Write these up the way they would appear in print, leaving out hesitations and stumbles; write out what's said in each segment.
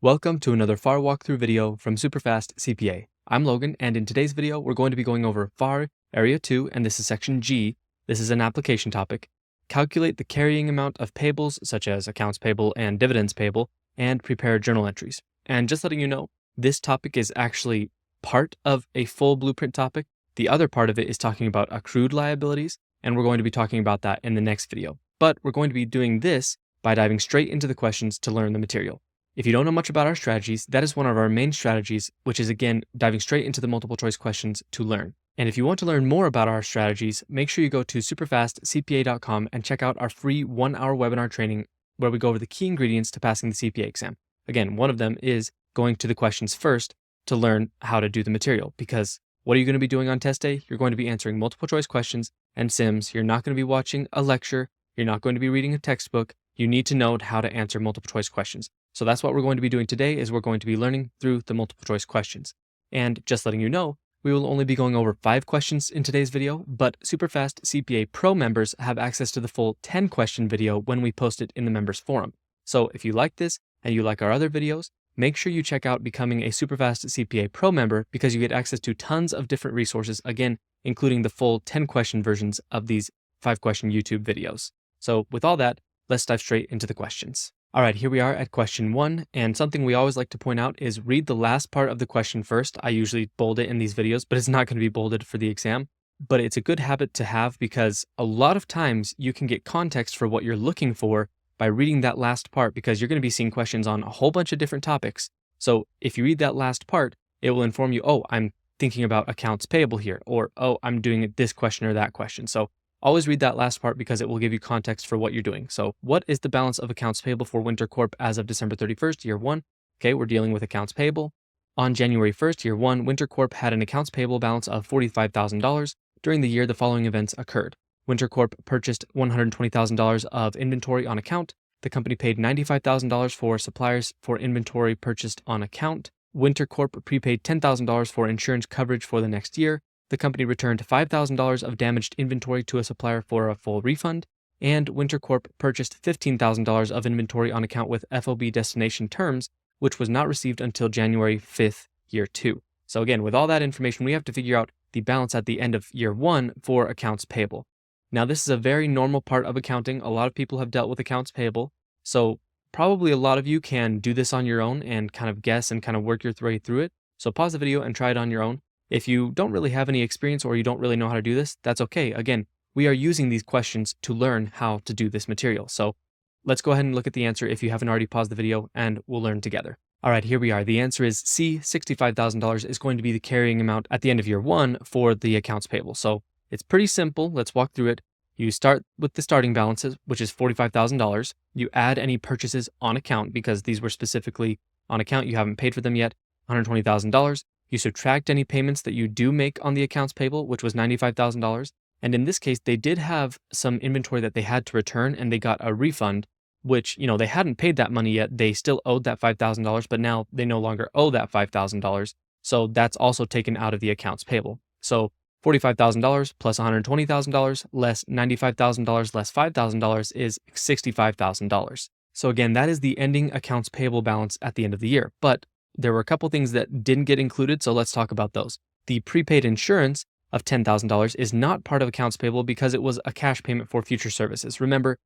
Welcome to another FAR walkthrough video from SuperfastCPA. I'm Logan, and in today's video, we're going to be going over FAR Area 2, and this is Section G. This is an application topic. Calculate the carrying amount of payables, such as accounts payable and dividends payable, and prepare journal entries. And just letting you know, this topic is actually part of a full blueprint topic. The other part of it is talking about accrued liabilities, and we're going to be talking about that in the next video. But we're going to be doing this by diving straight into the questions to learn the material. If you don't know much about our strategies, that is one of our main strategies, which is again, diving straight into the multiple choice questions to learn. And if you want to learn more about our strategies, make sure you go to SuperfastCPA.com and check out our free 1-hour webinar training where we go over the key ingredients to passing the CPA exam. Again, one of them is going to the questions first to learn how to do the material, because what are you going to be doing on test day? You're going to be answering multiple choice questions and sims. You're not going to be watching a lecture. You're not going to be reading a textbook. You need to know how to answer multiple choice questions. So that's what we're going to be doing today, is we're going to be learning through the multiple choice questions. And just letting you know, we will only be going over 5 questions in today's video, but Superfast CPA Pro members have access to the full 10 question video when we post it in the members forum. So if you like this and you like our other videos, make sure you check out becoming a Superfast CPA Pro member, because you get access to tons of different resources, again, including the full 10 question versions of these 5 question YouTube videos. So with all that, let's dive straight into the questions. All right, here we are at question 1, and something we always like to point out is read the last part of the question first. I usually bold it in these videos, but it's not going to be bolded for the exam. But it's a good habit to have, because a lot of times you can get context for what you're looking for by reading that last part, because you're going to be seeing questions on a whole bunch of different topics. So if you read that last part, it will inform you, oh, I'm thinking about accounts payable here, or oh, I'm doing this question or that question. So always read that last part, because it will give you context for what you're doing. So what is the balance of accounts payable for Winter Corp as of December 31st, year 1? Okay, we're dealing with accounts payable. On January 1st, year 1, Winter Corp had an accounts payable balance of $45,000. During the year, the following events occurred. Winter Corp purchased $120,000 of inventory on account. The company paid $95,000 for suppliers for inventory purchased on account. Winter Corp prepaid $10,000 for insurance coverage for the next year. The company returned $5,000 of damaged inventory to a supplier for a full refund, and Winter Corp purchased $15,000 of inventory on account with FOB destination terms, which was not received until January 5th, year 2. So again, with all that information, we have to figure out the balance at the end of year 1 for accounts payable. Now, this is a very normal part of accounting. A lot of people have dealt with accounts payable, so probably a lot of you can do this on your own and kind of guess and kind of work your way through it. So pause the video and try it on your own. If you don't really have any experience or you don't really know how to do this, that's okay. Again, we are using these questions to learn how to do this material. So let's go ahead and look at the answer if you haven't already paused the video, and we'll learn together. All right, here we are. The answer is C. $65,000 is going to be the carrying amount at the end of year 1 for the accounts payable. So it's pretty simple. Let's walk through it. You start with the starting balances, which is $45,000. You add any purchases on account, because these were specifically on account. You haven't paid for them yet, $120,000. You subtract any payments that you do make on the accounts payable, which was $95,000. And in this case, they did have some inventory that they had to return, and they got a refund, which, they hadn't paid that money yet. They still owed that $5,000, but now they no longer owe that $5,000. So that's also taken out of the accounts payable. So $45,000 plus $120,000 less $95,000 less $5,000 is $65,000. So again, that is the ending accounts payable balance at the end of the year. But there were a couple things that didn't get included, so let's talk about those. The prepaid insurance of $10,000 is not part of accounts payable because it was a cash payment for future services. Remember,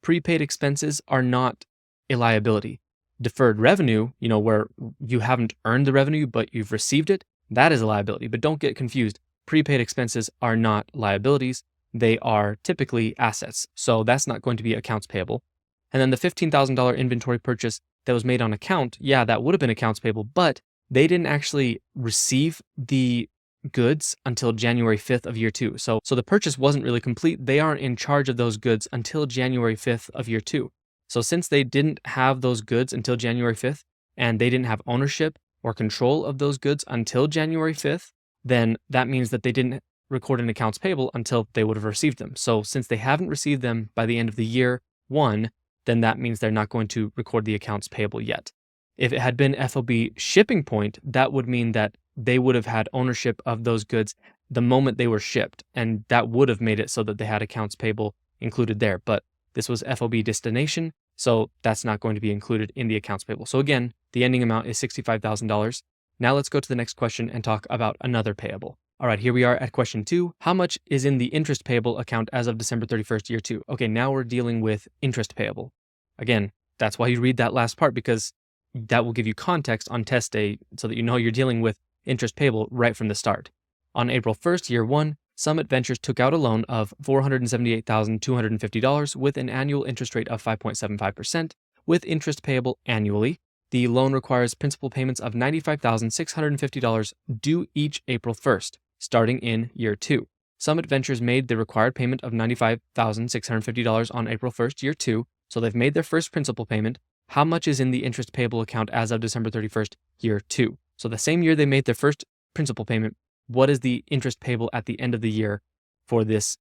prepaid expenses are not a liability. Deferred revenue, where you haven't earned the revenue but you've received it, that is a liability. But don't get confused. Prepaid expenses are not liabilities. They are typically assets. So that's not going to be accounts payable. And then the $15,000 inventory purchase that was made on account, yeah, that would have been accounts payable, but they didn't actually receive the goods until January 5th of year 2. So the purchase wasn't really complete. They aren't in charge of those goods until January 5th of year 2. So since they didn't have those goods until January 5th, and they didn't have ownership or control of those goods until January 5th, then that means that they didn't record an accounts payable until they would have received them. So since they haven't received them by the end of the year 1, then that means they're not going to record the accounts payable yet. If it had been FOB shipping point, that would mean that they would have had ownership of those goods the moment they were shipped, and that would have made it so that they had accounts payable included there. But this was FOB destination, So that's not going to be included in the accounts payable. So again, the ending amount is $65,000. Now let's go to the next question and talk about another payable. All right, here we are at question 2. How much is in the interest payable account as of December 31st, year 2? Okay, now we're dealing with interest payable. Again, that's why you read that last part, because that will give you context on test day so that you know you're dealing with interest payable right from the start. On April 1st, year 1, Summit Ventures took out a loan of $478,250 with an annual interest rate of 5.75%, with interest payable annually. The loan requires principal payments of $95,650 due each April 1st, starting in year 2. Summit Ventures made the required payment of $95,650 on April 1st, year 2, so they've made their first principal payment. How much is in the interest payable account as of December 31st, year 2? So the same year they made their first principal payment, what is the interest payable at the end of the year for this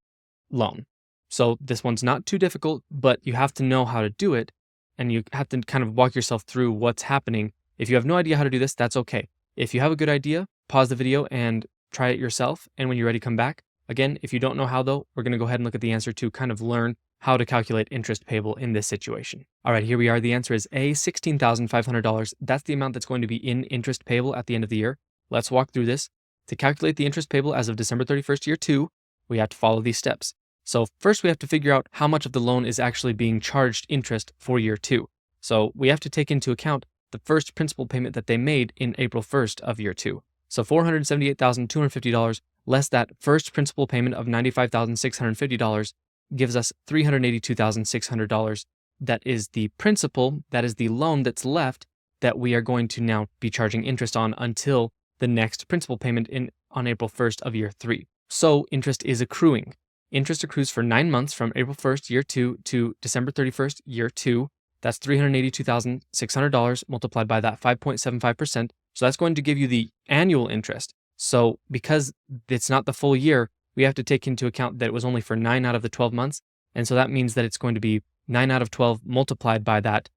loan? So this one's not too difficult, but you have to know how to do it, and you have to kind of walk yourself through what's happening. If you have no idea how to do this, that's okay. If you have a good idea, pause the video and try it yourself, and when you're ready, come back. Again, if you don't know how though, we're going to go ahead and look at the answer to kind of learn how to calculate interest payable in this situation. All right, here we are. The answer is A, $16,500. That's the amount that's going to be in interest payable at the end of the year. Let's walk through this. To calculate the interest payable as of December 31st, year 2, we have to follow these steps. So first we have to figure out how much of the loan is actually being charged interest for year 2. So we have to take into account the first principal payment that they made in April 1st of year 2. So $478,250 less that first principal payment of $95,650 gives us $382,600. That is the principal, that is the loan that's left that we are going to now be charging interest on until the next principal payment on April 1st of year 3. So interest is accruing. Interest accrues for 9 months from April 1st, year 2 to December 31st, year 2. That's $382,600 multiplied by that 5.75%. So that's going to give you the annual interest. So because it's not the full year, we have to take into account that it was only for 9 out of the 12 months. And so that means that it's going to be 9 out of 12 multiplied by that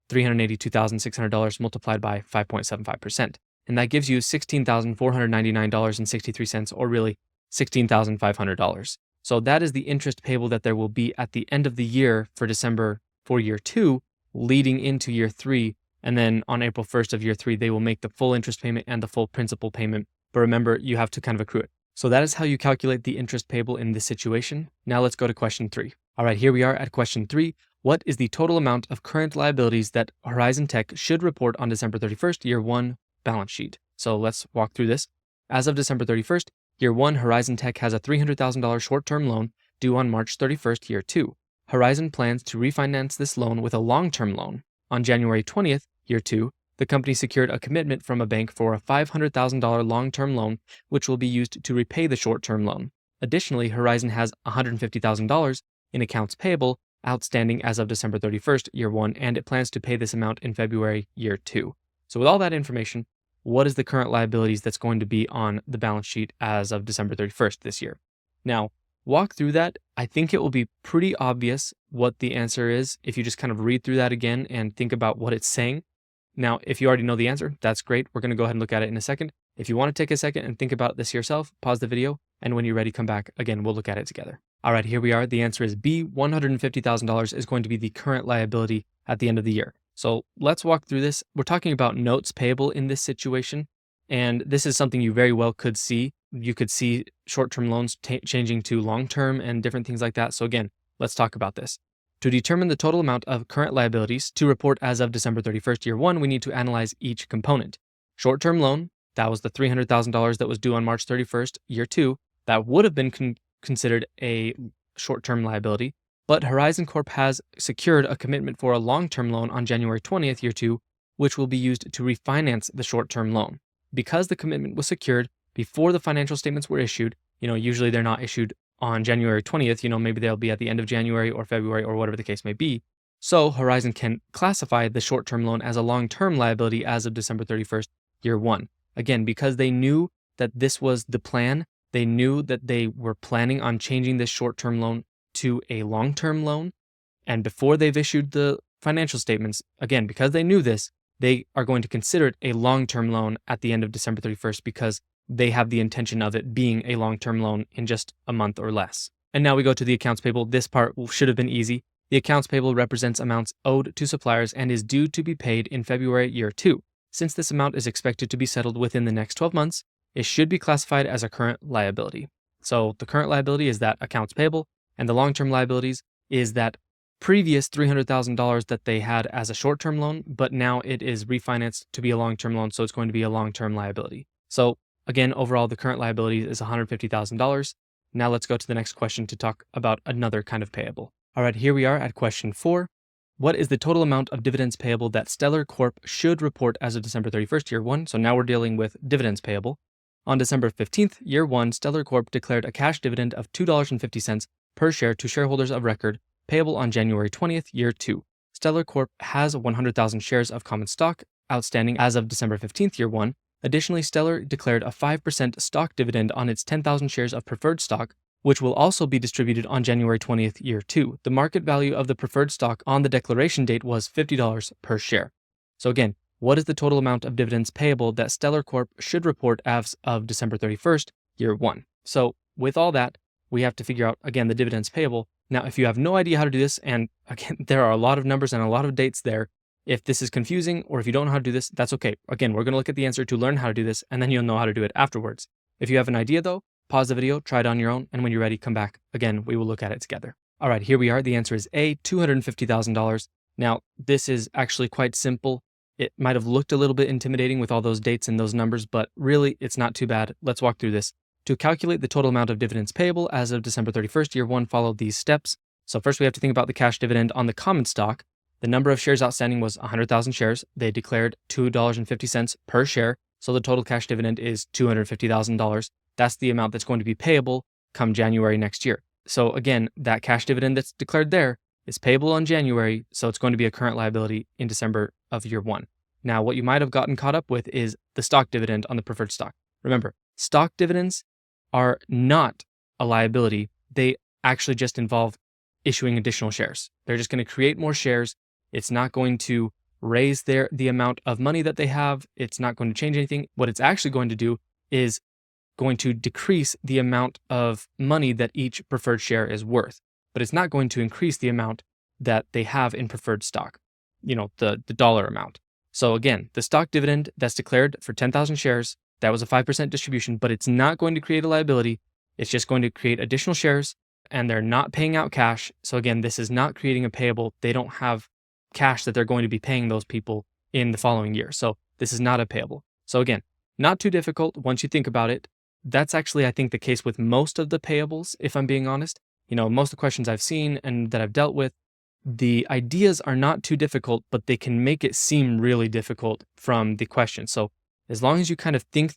$382,600 multiplied by 5.75%. And that gives you $16,499.63, or really $16,500. So that is the interest payable that there will be at the end of the year for December for year 2, leading into year 3. And then on April 1st of year 3, they will make the full interest payment and the full principal payment. But remember, you have to kind of accrue it. So that is how you calculate the interest payable in this situation. Now let's go to question 3. All right, here we are at question 3. What is the total amount of current liabilities that Horizon Tech should report on December 31st, year 1 balance sheet? So let's walk through this. As of December 31st, year 1, Horizon Tech has a $300,000 short-term loan due on March 31st, year 2. Horizon plans to refinance this loan with a long-term loan. On January 20th, year 2, the company secured a commitment from a bank for a $500,000 long-term loan, which will be used to repay the short-term loan. Additionally, Horizon has $150,000 in accounts payable outstanding as of December 31st, year 1, and it plans to pay this amount in February, year 2. So with all that information, what is the current liabilities that's going to be on the balance sheet as of December 31st this year? Now, walk through that. I think it will be pretty obvious what the answer is if you just kind of read through that again and think about what it's saying. Now, if you already know the answer, that's great. We're going to go ahead and look at it in a second. If you want to take a second and think about this yourself, pause the video, and when you're ready, come back. Again, we'll look at it together. All right, here we are. The answer is B. $150,000 is going to be the current liability at the end of the year. So let's walk through this. We're talking about notes payable in this situation, and this is something you very well could see. You could see short-term loans changing to long-term and different things like that. So again, let's talk about this. To determine the total amount of current liabilities to report as of December 31st, year 1, we need to analyze each component. Short-term loan, that was the $300,000 that was due on March 31st, year 2. That would have been considered a short-term liability. But Horizon Corp has secured a commitment for a long-term loan on January 20th, year 2, which will be used to refinance the short-term loan. Because the commitment was secured before the financial statements were issued, usually they're not issued on January 20th, maybe they'll be at the end of January or February or whatever the case may be. So Horizon can classify the short-term loan as a long-term liability as of December 31st, year 1. Again, because they knew that this was the plan, they knew that they were planning on changing this short-term loan to a long-term loan. And before they've issued the financial statements, again, because they knew this, they are going to consider it a long-term loan at the end of December 31st because they have the intention of it being a long-term loan in just a month or less. And now we go to the accounts payable. This part should have been easy. The The accounts payable represents amounts owed to suppliers and is due to be paid in February year 2. Since this amount is expected to be settled within the next 12 months, it should be classified as a current liability. So the current liability is that accounts payable, and the long-term liabilities is that previous $300,000 that they had as a short-term loan, but now it is refinanced to be a long-term loan, so it's going to be a long-term liability. So again, overall, the current liability is $150,000. Now let's go to the next question to talk about another kind of payable. All right, here we are at question 4. What is the total amount of dividends payable that Stellar Corp should report as of December 31st, year 1? So now we're dealing with dividends payable. On December 15th, year 1, Stellar Corp declared a cash dividend of $2.50 per share to shareholders of record, payable on January 20th, year 2. Stellar Corp has 100,000 shares of common stock outstanding as of December 15th, year 1. Additionally, Stellar declared a 5% stock dividend on its 10,000 shares of preferred stock, which will also be distributed on January 20th, year 2. The market value of the preferred stock on the declaration date was $50 per share. So again, what is the total amount of dividends payable that Stellar Corp should report as of December 31st, year 1? So with all that, we have to figure out, again, the dividends payable. Now, if you have no idea how to do this, and again, there are a lot of numbers and a lot of dates there, if this is confusing or if you don't know how to do this, that's okay. Again, we're going to look at the answer to learn how to do this, and then you'll know how to do it afterwards. If you have an idea though, pause the video, try it on your own, and when you're ready, come back. Again, we will look at it together. All right, here we are. The answer is A, $250,000. Now, this is actually quite simple. It might have looked a little bit intimidating with all those dates and those numbers, but really, it's not too bad. Let's walk through this. To calculate the total amount of dividends payable as of December 31st, year 1, follow these steps. So first, we have to think about the cash dividend on the common stock. The number of shares outstanding was 100,000 shares. They declared $2.50 per share. So the total cash dividend is $250,000. That's the amount that's going to be payable come January next year. So again, that cash dividend that's declared there is payable on January, so it's going to be a current liability in December of year 1. Now, what you might have gotten caught up with is the stock dividend on the preferred stock. Remember, stock dividends are not a liability. They actually just involve issuing additional shares. They're just going to create more shares. It's not going to raise the amount of money that they have. It's not going to change anything. What it's actually going to do is going to decrease the amount of money that each preferred share is worth, but it's not going to increase the amount that they have in preferred stock, the dollar amount. So again, the stock dividend that's declared for 10,000 shares, that was a 5% distribution, but it's not going to create a liability. It's just going to create additional shares, and they're not paying out cash. So again, this is not creating a payable. They don't have cash that they're going to be paying those people in the following year. So this is not a payable. So again, not too difficult once you think about it. That's actually, I think, the case with most of the payables, if I'm being honest. Most of the questions I've seen and that I've dealt with, the ideas are not too difficult, but they can make it seem really difficult from the question. So as long as you kind of think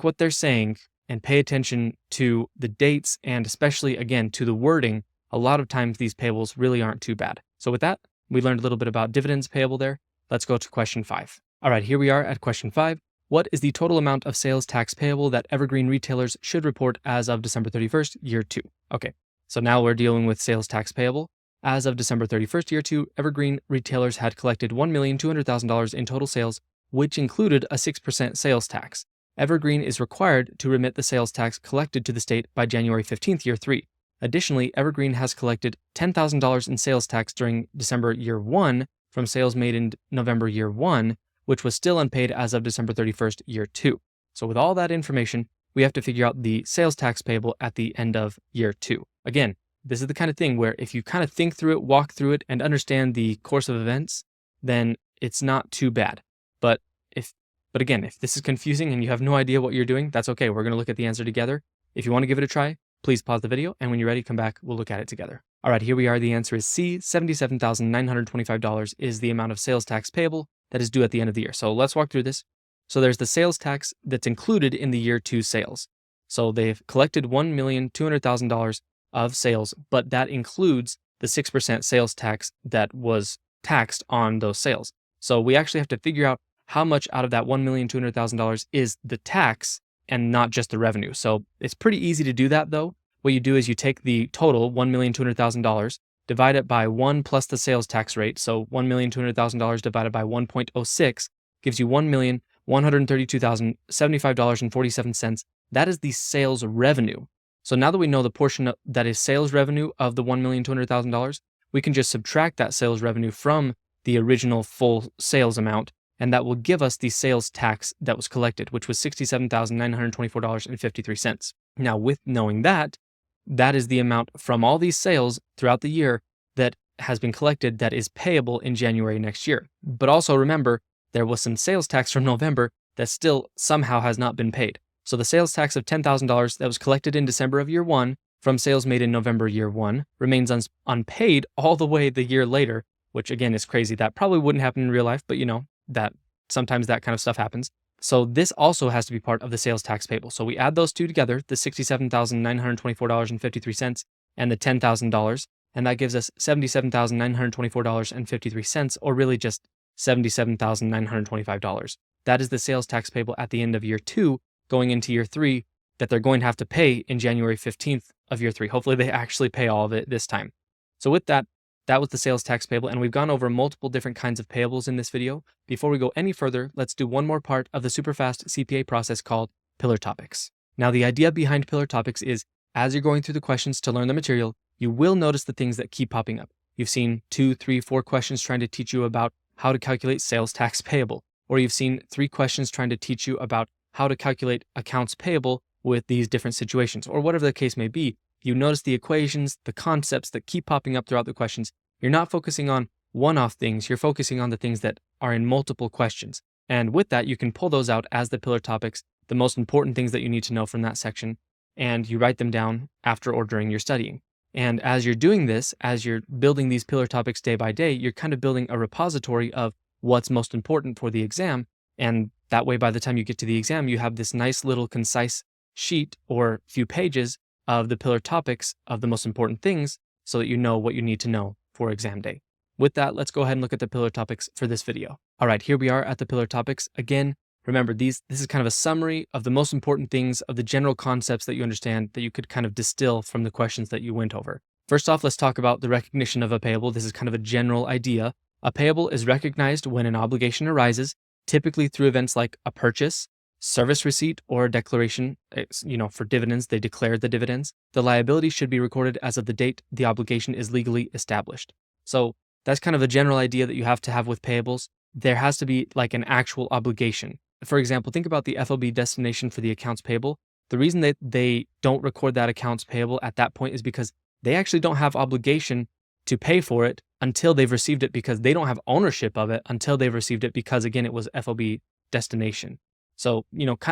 what they're saying, and pay attention to the dates and especially, again, to the wording, a lot of times these payables really aren't too bad. So with that, we learned a little bit about dividends payable there. Let's go to question 5. All right, here we are at question 5. What is the total amount of sales tax payable that Evergreen retailers should report as of December 31st, year 2? Okay, so now we're dealing with sales tax payable. As of December 31st, year 2, Evergreen retailers had collected $1,200,000 in total sales, which included a 6% sales tax. Evergreen is required to remit the sales tax collected to the state by January 15th, year 3. Additionally, Evergreen has collected $10,000 in sales tax during December year 1 from sales made in November year 1, which was still unpaid as of December 31st, year 2. So with all that information, we have to figure out the sales tax payable at the end of year 2. Again, this is the kind of thing where if you kind of think through it, walk through it, and understand the course of events, then it's not too bad. But again, if this is confusing and you have no idea what you're doing, that's okay. We're going to look at the answer together. If you want to give it a try, please pause the video, and when you're ready, come back. We'll look at it together. All right, here we are. The answer is C. $77,925 is the amount of sales tax payable that is due at the end of the year. So let's walk through this. So there's the sales tax that's included in the year 2 sales. So they've collected $1,200,000 of sales, but that includes the 6% sales tax that was taxed on those sales. So we actually have to figure out how much out of that $1,200,000 is the tax and not just the revenue. So it's pretty easy to do that though. What you do is you take the total $1,200,000, divide it by 1 plus the sales tax rate. So $1,200,000 divided by 1.06 gives you $1,132,075.47. That is the sales revenue. So now that we know the portion that is sales revenue of the $1,200,000, we can just subtract that sales revenue from the original full sales amount, and that will give us the sales tax that was collected, which was $67,924.53. Now, with knowing that, that is the amount from all these sales throughout the year that has been collected that is payable in January next year. But also remember, there was some sales tax from November that still somehow has not been paid. So the sales tax of $10,000 that was collected in December of year one from sales made in November year one remains unpaid all the way the year later, which again is crazy. That probably wouldn't happen in real life, but that sometimes that kind of stuff happens. So this also has to be part of the sales tax payable. So we add those two together, the $67,924.53 and the $10,000, and that gives us $77,924.53, or really just $77,925. That is the sales tax payable at the end of year two, going into year three, that they're going to have to pay in January 15th of year three. Hopefully they actually pay all of it this time. So with that, that was the sales tax payable, and we've gone over multiple different kinds of payables in this video. Before we go any further, let's do one more part of the SuperFast CPA process called pillar topics. Now, the idea behind pillar topics is, as you're going through the questions to learn the material, you will notice the things that keep popping up. You've seen 2, 3, 4 questions trying to teach you about how to calculate sales tax payable, or you've seen 3 questions trying to teach you about how to calculate accounts payable with these different situations, or whatever the case may be. You notice the equations, the concepts that keep popping up throughout the questions. You're not focusing on one-off things, you're focusing on the things that are in multiple questions. And with that, you can pull those out as the pillar topics, the most important things that you need to know from that section, and you write them down after or during your studying. And as you're doing this, as you're building these pillar topics day by day, you're kind of building a repository of what's most important for the exam. And that way, by the time you get to the exam, you have this nice little concise sheet or few pages of the pillar topics of the most important things, so that you know what you need to know for exam day. With that, let's go ahead and look at the pillar topics for this video. All right, here we are at the pillar topics. Again, remember this is kind of a summary of the most important things, of the general concepts that you understand, that you could kind of distill from the questions that you went over. First off, let's talk about the recognition of a payable. This is kind of a general idea. A payable is recognized when an obligation arises, typically through events like a purchase, service receipt, or a declaration. For dividends, they declared the dividends. The liability should be recorded as of the date the obligation is legally established. So that's kind of a general idea that you have to have with payables. There has to be like an actual obligation. For example, think about the FOB destination for the accounts payable. The reason that they don't record that accounts payable at that point is because they actually don't have obligation to pay for it until they've received it, because they don't have ownership of it until they've received it, because again, it was FOB destination. So,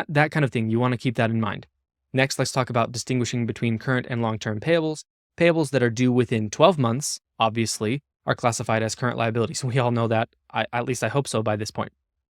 that kind of thing, you want to keep that in mind. Next, let's talk about distinguishing between current and long-term payables. Payables that are due within 12 months, obviously, are classified as current liabilities. We all know that, at least I hope so by this point.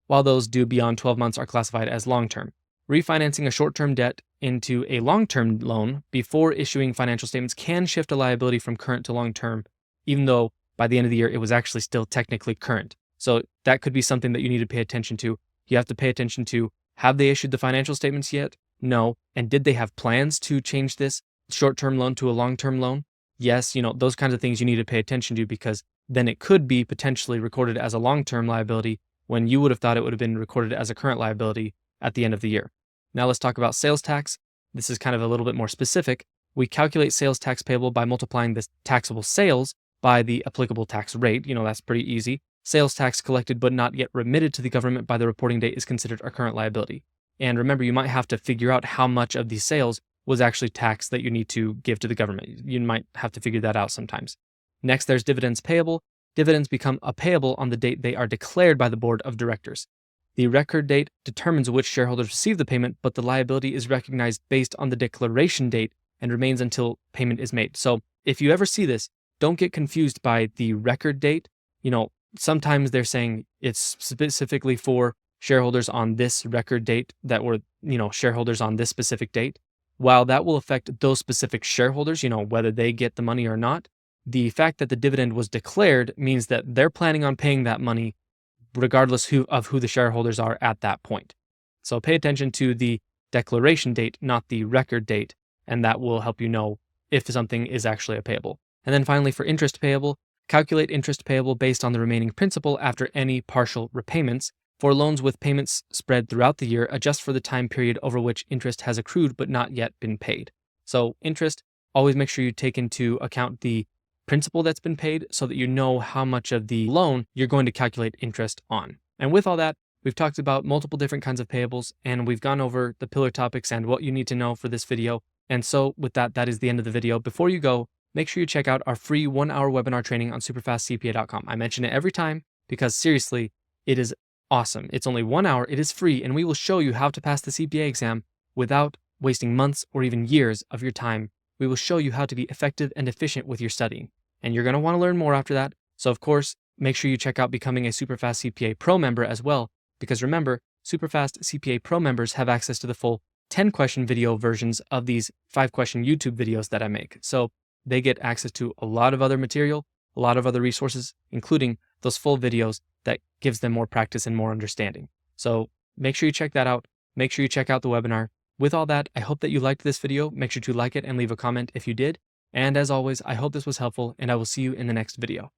While those due beyond 12 months are classified as long-term. Refinancing a short-term debt into a long-term loan before issuing financial statements can shift a liability from current to long-term, even though by the end of the year, it was actually still technically current. So that could be something that you need to pay attention to. You have to pay attention to, have they issued the financial statements yet? No. And did they have plans to change this short-term loan to a long-term loan? Yes, those kinds of things you need to pay attention to, because then it could be potentially recorded as a long-term liability when you would have thought it would have been recorded as a current liability at the end of the year. Now let's talk about sales tax. This is kind of a little bit more specific. We calculate sales tax payable by multiplying the taxable sales by the applicable tax rate. That's pretty easy. Sales tax collected but not yet remitted to the government by the reporting date is considered a current liability. And remember, you might have to figure out how much of these sales was actually tax that you need to give to the government. You might have to figure that out sometimes. Next, there's dividends payable. Dividends become a payable on the date they are declared by the board of directors. The record date determines which shareholders receive the payment, but the liability is recognized based on the declaration date and remains until payment is made. So if you ever see this, don't get confused by the record date. Sometimes they're saying it's specifically for shareholders on this record date that were, shareholders on this specific date. While that will affect those specific shareholders, whether they get the money or not, the fact that the dividend was declared means that they're planning on paying that money regardless of who the shareholders are at that point. So pay attention to the declaration date, not the record date, and that will help you know if something is actually a payable. And then finally, for interest payable, calculate interest payable based on the remaining principal after any partial repayments. For loans with payments spread throughout the year, adjust for the time period over which interest has accrued but not yet been paid. So interest, always make sure you take into account the principal that's been paid so that you know how much of the loan you're going to calculate interest on. And with all that, we've talked about multiple different kinds of payables, and we've gone over the pillar topics and what you need to know for this video. And so with that, that is the end of the video. Before you go, make sure you check out our free 1-hour webinar training on SuperfastCPA.com. I mention it every time because seriously, it is awesome. It's only 1 hour, it is free, and we will show you how to pass the CPA exam without wasting months or even years of your time. We will show you how to be effective and efficient with your studying. And you're going to want to learn more after that. So of course, make sure you check out becoming a Superfast CPA Pro member as well, because remember, Superfast CPA Pro members have access to the full 10-question video versions of these 5-question YouTube videos that I make. So they get access to a lot of other material, a lot of other resources, including those full videos that gives them more practice and more understanding. So make sure you check that out. Make sure you check out the webinar. With all that, I hope that you liked this video. Make sure to like it and leave a comment if you did. And as always, I hope this was helpful, and I will see you in the next video.